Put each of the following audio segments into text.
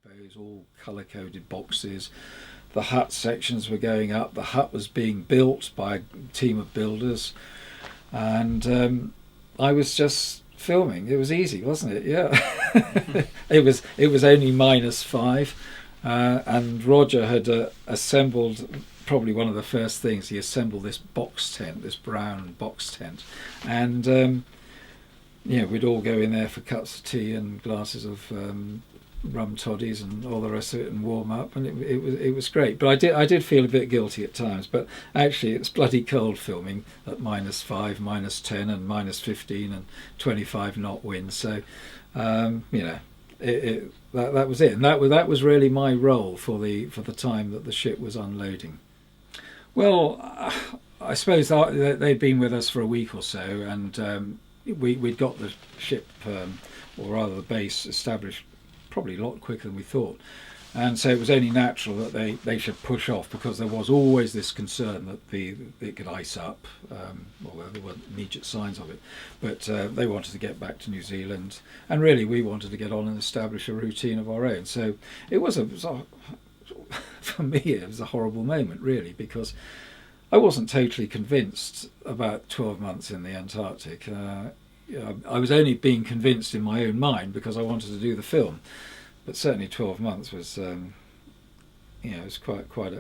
typos, all colour-coded boxes. The hut sections were going up. The hut was being built by a team of builders, and I was just filming. It was easy, wasn't it? Yeah. It was only -5, and Roger had assembled. Probably one of the first things he assembled this box tent, this brown box tent, and we'd all go in there for cups of tea and glasses of rum toddies and all the rest of it, and warm up, and it was great. But I did feel a bit guilty at times. But actually, it's bloody cold filming at -5, -10, and -15 and 25 knot wind. So that was it, and that was really my role for the time that the ship was unloading. Well, I suppose they'd been with us for a week or so, and we'd got the ship, or rather the base, established probably a lot quicker than we thought. And so it was only natural that they should push off, because there was always this concern that it could ice up, although there weren't immediate signs of it. But they wanted to get back to New Zealand, and really we wanted to get on and establish a routine of our own. So it was for me, it was a horrible moment, really, because I wasn't totally convinced about 12 months in the Antarctic. I was only being convinced in my own mind because I wanted to do the film, but certainly 12 months was, it was quite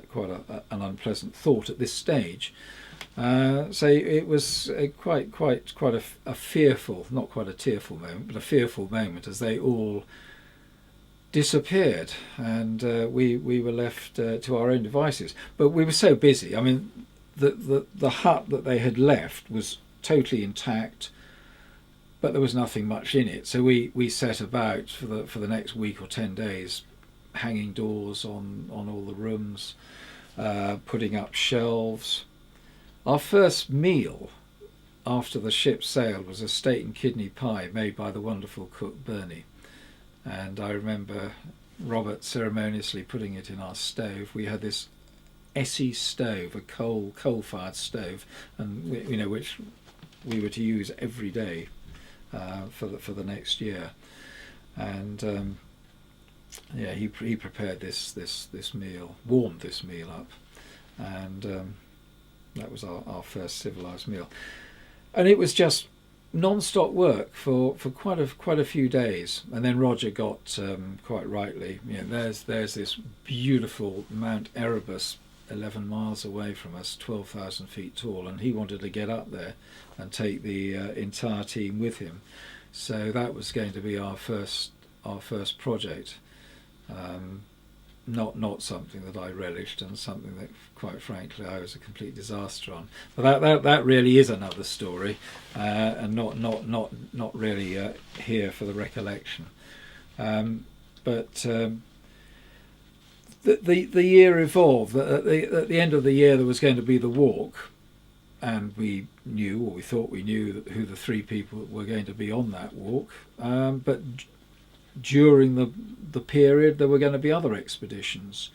an unpleasant thought at this stage. So it was quite a fearful, not quite a tearful moment, but a fearful moment as they all disappeared, and we were left to our own devices. But we were so busy. I mean, the hut that they had left was totally intact, but there was nothing much in it. So we set about for the next week or 10 days, hanging doors on all the rooms, putting up shelves. Our first meal after the ship sailed was a steak and kidney pie made by the wonderful cook Bernie. And I remember Robert ceremoniously putting it in our stove. We had this Essie stove, a coal-fired stove, and which we were to use every day for the next year. And he prepared this meal, warmed this meal up, and that was our first civilized meal. And it was just non-stop work for quite a few days, and then Roger got quite rightly, there's this beautiful Mount Erebus 11 miles away from us, 12,000 feet tall, and he wanted to get up there and take the entire team with him. So that was going to be our first project. Not something that I relished, and something that, quite frankly, I was a complete disaster on. But that really is another story, and not really here for the recollection. But the year evolved. At the end of the year, there was going to be the walk, and we knew, or we thought we knew, who the 3 people were going to be on that walk. But during the period, there were going to be other expeditions,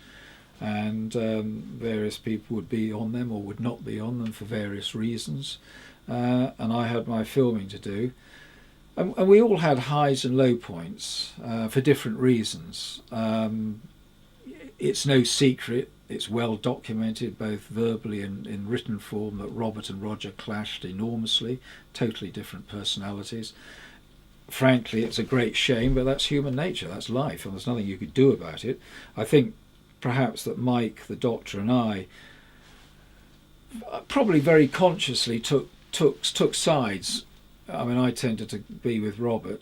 and various people would be on them or would not be on them for various reasons, and I had my filming to do, and we all had highs and low points for different reasons. It's no secret, it's well documented both verbally and in written form, that Robert and Roger clashed enormously, totally different personalities. Frankly, it's a great shame, but that's human nature, that's life, and there's nothing you could do about it. I think perhaps that Mike, the doctor, and I probably very consciously took sides. I mean, I tended to be with Robert,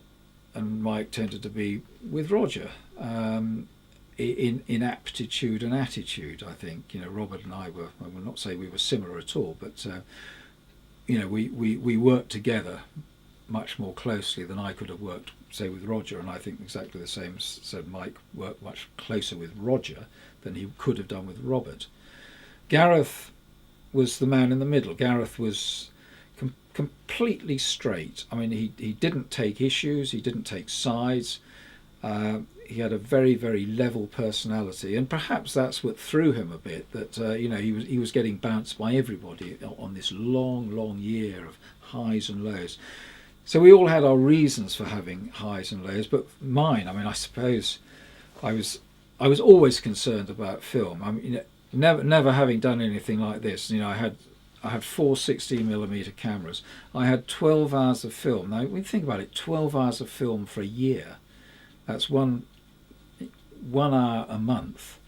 and Mike tended to be with Roger, in aptitude and attitude. I think Robert and I were, I will not say we were similar at all, but we worked together much more closely than I could have worked, say, with Roger, and I think exactly the same. So Mike worked much closer with Roger than he could have done with Robert. Gareth was the man in the middle. Gareth was completely straight. I mean, he didn't take issues, he didn't take sides. He had a very, very level personality, and perhaps that's what threw him a bit. That he was getting bounced by everybody on this long year of highs and lows. So we all had our reasons for having highs and lows, but mine, I mean, I suppose I was I was always concerned about film. I mean, never having done anything like this. I had four 16mm cameras. I had 12 hours of film. Now, when you think about it, 12 hours of film for a year. That's one hour a month.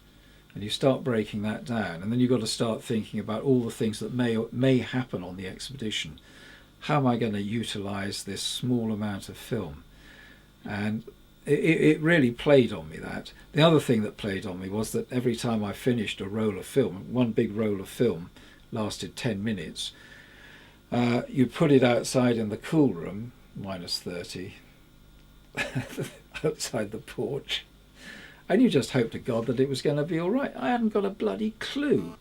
And you start breaking that down, and then you've got to start thinking about all the things that may happen on the expedition. How am I going to utilise this small amount of film? And it really played on me, that. The other thing that played on me was that every time I finished a roll of film, one big roll of film lasted 10 minutes, you put it outside in the cool room, -30, outside the porch, and you just hoped to God that it was going to be all right. I hadn't got a bloody clue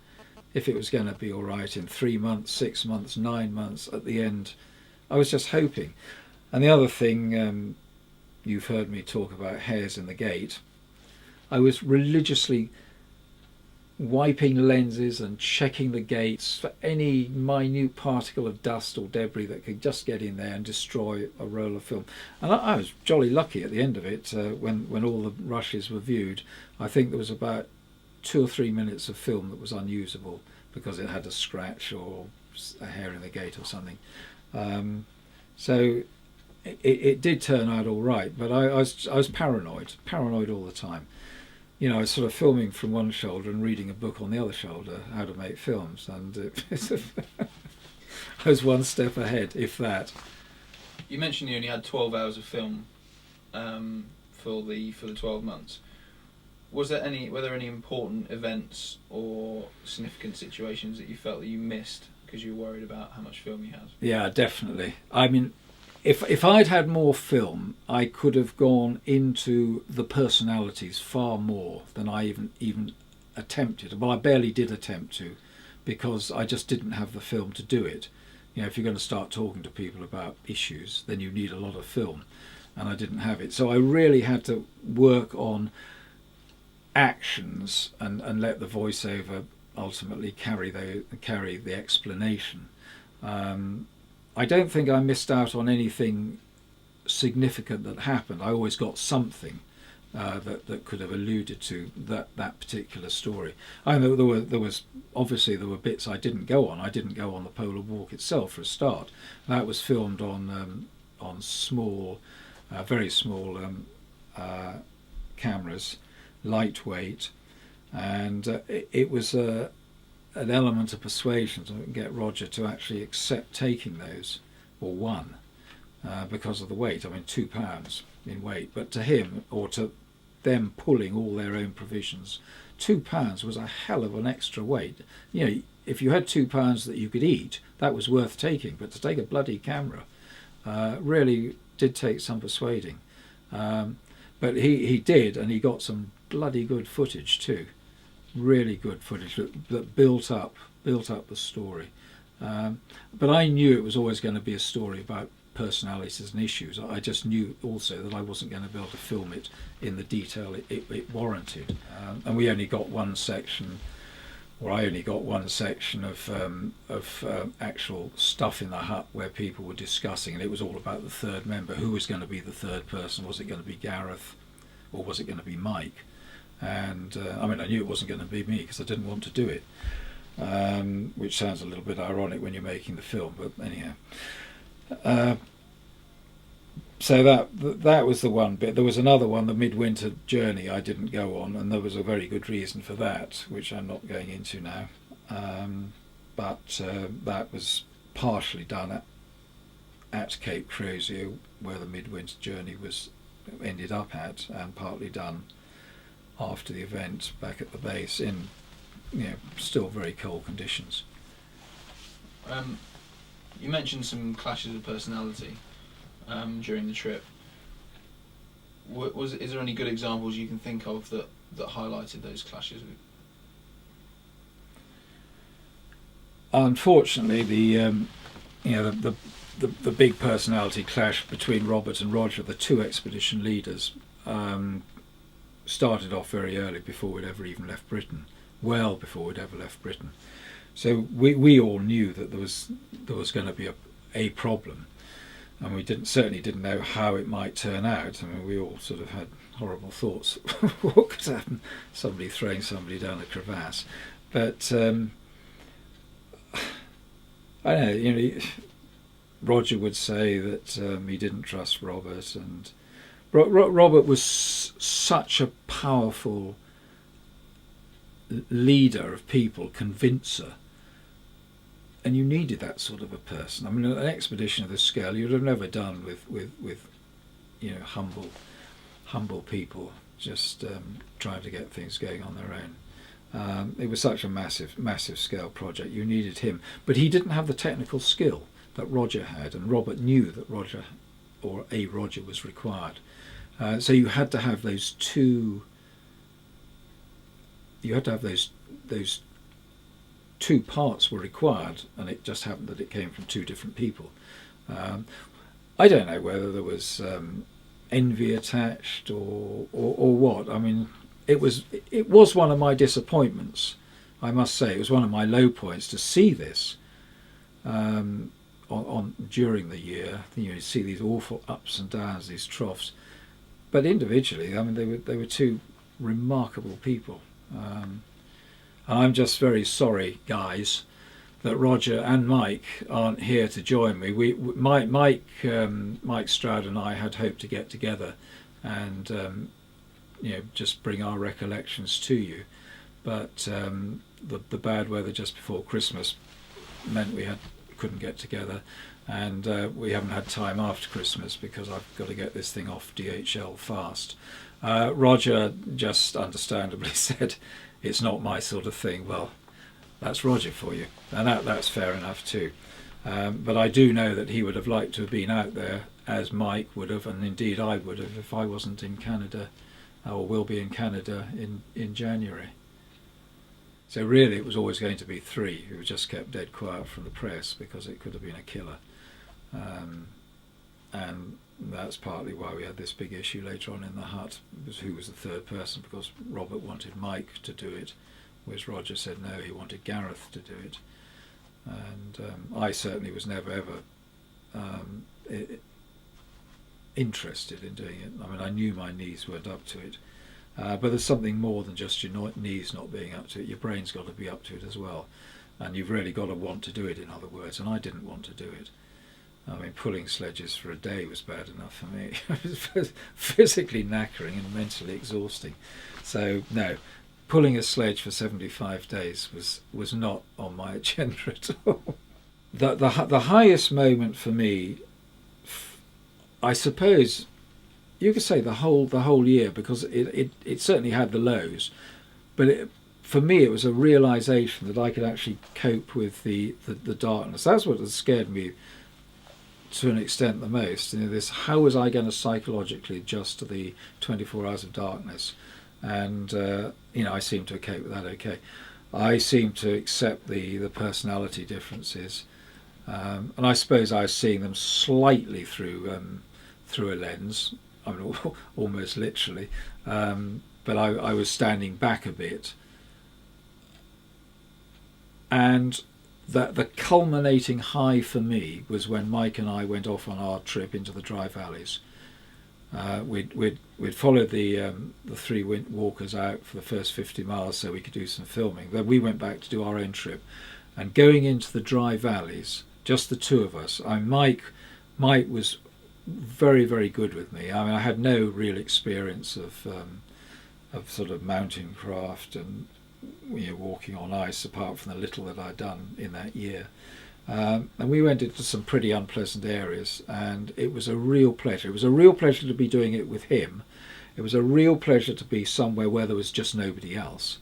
if it was going to be all right in 3 months, 6 months, 9 months. At the end, I was just hoping. And the other thing, you've heard me talk about hairs in the gate. I was religiously wiping lenses and checking the gates for any minute particle of dust or debris that could just get in there and destroy a roll of film. And I was jolly lucky at the end of it, when all the rushes were viewed. I think there was about 2 or 3 minutes of film that was unusable because it had a scratch or a hair in the gate or something. So it did turn out all right, but I was paranoid all the time. I was sort of filming from one shoulder and reading a book on the other shoulder, how to make films, and I was one step ahead, if that. You mentioned you only had 12 hours of film for the 12 months. Were there any important events or significant situations that you felt that you missed because you were worried about how much film you had? Yeah, definitely. I mean, if I'd had more film, I could have gone into the personalities far more than I even attempted. Well, I barely did attempt to, because I just didn't have the film to do it. If you're going to start talking to people about issues, then you need a lot of film, and I didn't have it. So I really had to work on actions and let the voiceover ultimately carry the explanation. I don't think I missed out on anything significant that happened. I always got something that could have alluded to that particular story. I know there were bits I didn't go on. I didn't go on the polar walk itself for a start. That was filmed on small, very small cameras, lightweight, and it was an element of persuasion to get Roger to actually accept taking those, or one, because of the weight. I mean, 2 pounds in weight, but to him, or to them pulling all their own provisions, 2 pounds was a hell of an extra weight. If you had 2 pounds that you could eat, that was worth taking, but to take a bloody camera really did take some persuading. But he did, and he got some bloody good footage too. Really good footage that built up the story. But I knew it was always going to be a story about personalities and issues. I just knew also that I wasn't going to be able to film it in the detail it warranted. And we only got one section, or I only got one section of actual stuff in the hut where people were discussing, and it was all about the third member. Who was going to be the third person? Was it going to be Gareth, or was it going to be Mike? And I knew it wasn't going to be me because I didn't want to do it, which sounds a little bit ironic when you're making the film, but anyhow. So that was the one bit. There was another one, the midwinter journey, I didn't go on, and there was a very good reason for that, which I'm not going into now. But that was partially done at Cape Crozier, where the midwinter journey ended up at, and partly done after the event back at the base in still very cold conditions. You mentioned some clashes of personality during the trip. Is there any good examples you can think of that highlighted those clashes? Unfortunately, the big personality clash between Robert and Roger, the two expedition leaders, started off very early, before we'd ever even left Britain, well before we'd ever left Britain. So we all knew that there was going to be a problem. and we certainly didn't know how it might turn out. I mean, we all sort of had horrible thoughts what could happen, somebody throwing somebody down a crevasse. But I don't know, Roger would say that he didn't trust Robert, and Robert was such a powerful leader of people, convincer, and you needed that sort of a person. I mean, an expedition of this scale you'd have never done with humble people just trying to get things going on their own. It was such a massive scale project. You needed him, but he didn't have the technical skill that Roger had, and Robert knew that Roger was required. So you had to have those two. You had to have those two parts were required, and it just happened that it came from two different people. I don't know whether there was envy attached or what. I mean, it was one of my disappointments. I must say, it was one of my low points to see this. During the year, you see these awful ups and downs, these troughs, but individually, I mean, they were two remarkable people, and I'm just very sorry, guys, that Roger and Mike aren't here to join me. Mike Stroud and I had hoped to get together, and just bring our recollections to you, but the bad weather just before Christmas meant we couldn't get together, and we haven't had time after Christmas because I've got to get this thing off DHL fast. Roger just understandably said, it's not my sort of thing. Well, that's Roger for you, and that's fair enough too. But I do know that he would have liked to have been out there, as Mike would have, and indeed I would have, if I wasn't in Canada, or will be in Canada in January. So really it was always going to be three who just kept dead quiet from the press because it could have been a killer. And that's partly why we had this big issue later on in the hut, was who was the third person, because Robert wanted Mike to do it, whereas Roger said no, he wanted Gareth to do it. And I certainly was never ever interested in doing it. I mean, I knew my knees weren't up to it. But there's something more than just your knees not being up to it. Your brain's got to be up to it as well, and you've really got to want to do it, in other words, and I didn't want to do it. I mean, pulling sledges for a day was bad enough for me. It was physically knackering and mentally exhausting. So no, pulling a sledge for 75 days was not on my agenda at all. The highest moment for me, I suppose you could say the whole year, because it certainly had the lows, but for me it was a realisation that I could actually cope with the darkness. That's what has scared me to an extent the most. How was I going to psychologically adjust to the 24 hours of darkness? And I seem to cope with that okay. I seem to accept the personality differences, and I suppose I was seeing them slightly through a lens. I mean, almost literally, but I was standing back a bit, and the culminating high for me was when Mike and I went off on our trip into the Dry Valleys. We'd followed the three walkers out for the first 50 miles so we could do some filming. Then we went back to do our own trip, and going into the Dry Valleys, just the two of us. Mike was very, very good with me. I mean, I had no real experience of sort of mountain craft and walking on ice, apart from the little that I'd done in that year. And we went into some pretty unpleasant areas, and it was a real pleasure. It was a real pleasure to be doing it with him. It was a real pleasure to be somewhere where there was just nobody else.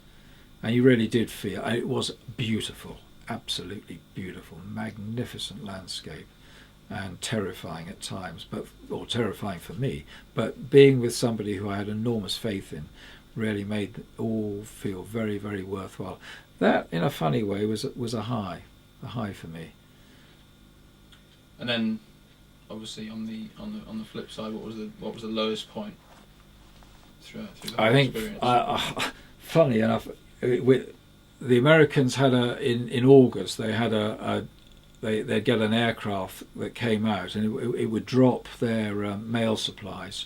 And you really did feel, and it was beautiful, absolutely beautiful, magnificent landscape, and terrifying at times, or terrifying for me. But being with somebody who I had enormous faith in really made it all feel very, very worthwhile. That, in a funny way, was a high for me. And then, obviously, on the flip side, what was the lowest point through the whole experience? I think, funny enough, the Americans had in August they had a they'd get an aircraft that came out, and it would drop their mail supplies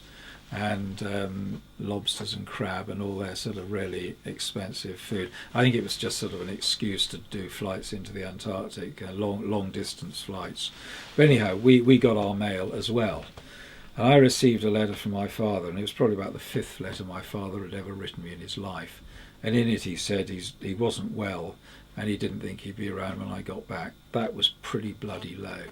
and lobsters and crab and all their sort of really expensive food. I think it was just sort of an excuse to do flights into the Antarctic, long distance flights. But anyhow, we got our mail as well. And I received a letter from my father, and it was probably about the fifth letter my father had ever written me in his life. And in it he said he wasn't well, and he didn't think he'd be around when I got back. That was pretty bloody low.